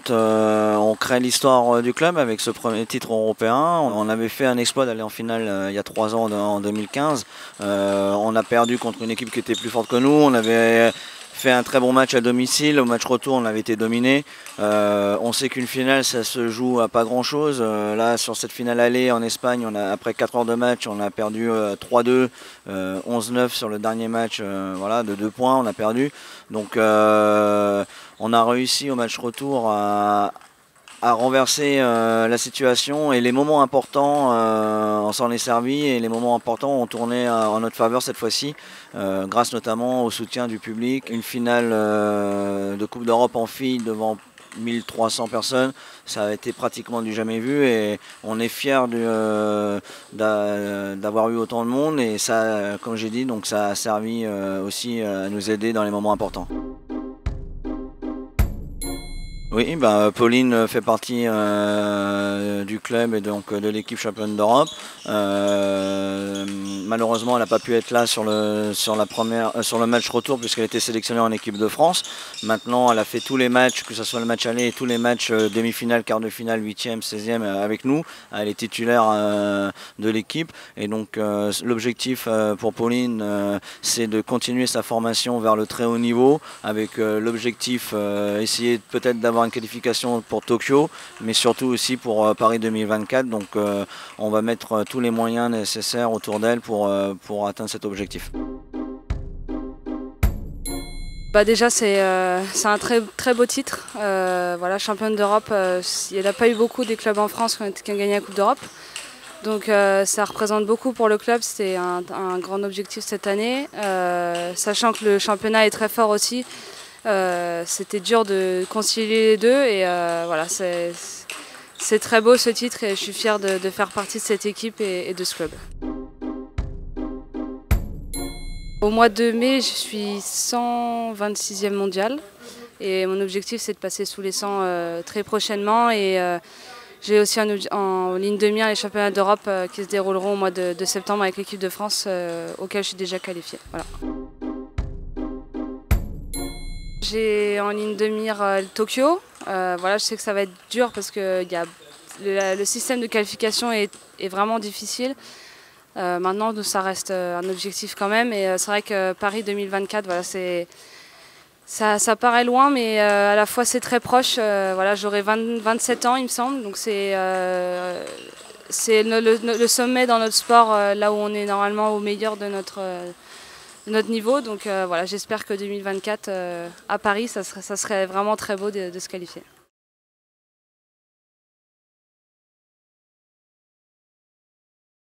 importante. On crée l'histoire du club avec ce premier titre européen. On avait fait un exploit d'aller en finale il y a 3 ans, en 2015. On a perdu contre une équipe qui était plus forte que nous. On avait fait un très bon match à domicile. Au match retour, on avait été dominé. On sait qu'une finale, ça se joue à pas grand-chose. Là, sur cette finale aller en Espagne, après 4 heures de match, on a perdu 3-2, 11-9 sur le dernier match, voilà, de 2 points, on a perdu. Donc, on a réussi au match retour à renverser la situation et les moments importants, on s'en est servi et les moments importants ont tourné en notre faveur cette fois-ci, grâce notamment au soutien du public. Une finale de Coupe d'Europe en filles devant 1300 personnes, ça a été pratiquement du jamais vu et on est fiers d'avoir eu autant de monde et ça, comme j'ai dit, donc ça a servi aussi à nous aider dans les moments importants. Oui, Pauline fait partie du club et donc de l'équipe championne d'Europe. Malheureusement, elle n'a pas pu être là sur le match retour puisqu'elle était sélectionnée en équipe de France. Maintenant, elle a fait tous les matchs, que ce soit le match aller et tous les matchs demi-finale, quart de finale, 8e, 16e avec nous. Elle est titulaire de l'équipe et donc l'objectif pour Pauline, c'est de continuer sa formation vers le très haut niveau avec l'objectif essayer peut-être d'avoir une qualification pour Tokyo, mais surtout aussi pour Paris 2024. Donc on va mettre tous les moyens nécessaires autour d'elle pour atteindre cet objectif. Déjà c'est un très beau titre, voilà, championne d'Europe, il n'y en a pas eu beaucoup des clubs en France qui ont gagné la Coupe d'Europe. Donc ça représente beaucoup pour le club, c'était un grand objectif cette année, sachant que le championnat est très fort aussi. C'était dur de concilier les deux et voilà, c'est très beau ce titre et je suis fière de faire partie de cette équipe et de ce club. Au mois de mai, je suis 126e mondiale et mon objectif c'est de passer sous les 100 très prochainement et j'ai aussi en ligne de mire les championnats d'Europe qui se dérouleront au mois de septembre avec l'équipe de France auquel je suis déjà qualifiée. Voilà. J'ai en ligne de mire Tokyo. Voilà, je sais que ça va être dur parce que le système de qualification est vraiment difficile. Maintenant, ça reste un objectif quand même. Et c'est vrai que Paris 2024, voilà, ça paraît loin, mais à la fois c'est très proche. Voilà, j'aurai 27 ans, il me semble. Donc c'est le sommet dans notre sport, là où on est normalement au meilleur de notre niveau. Donc voilà, j'espère que 2024 à Paris, ça serait vraiment très beau de se qualifier.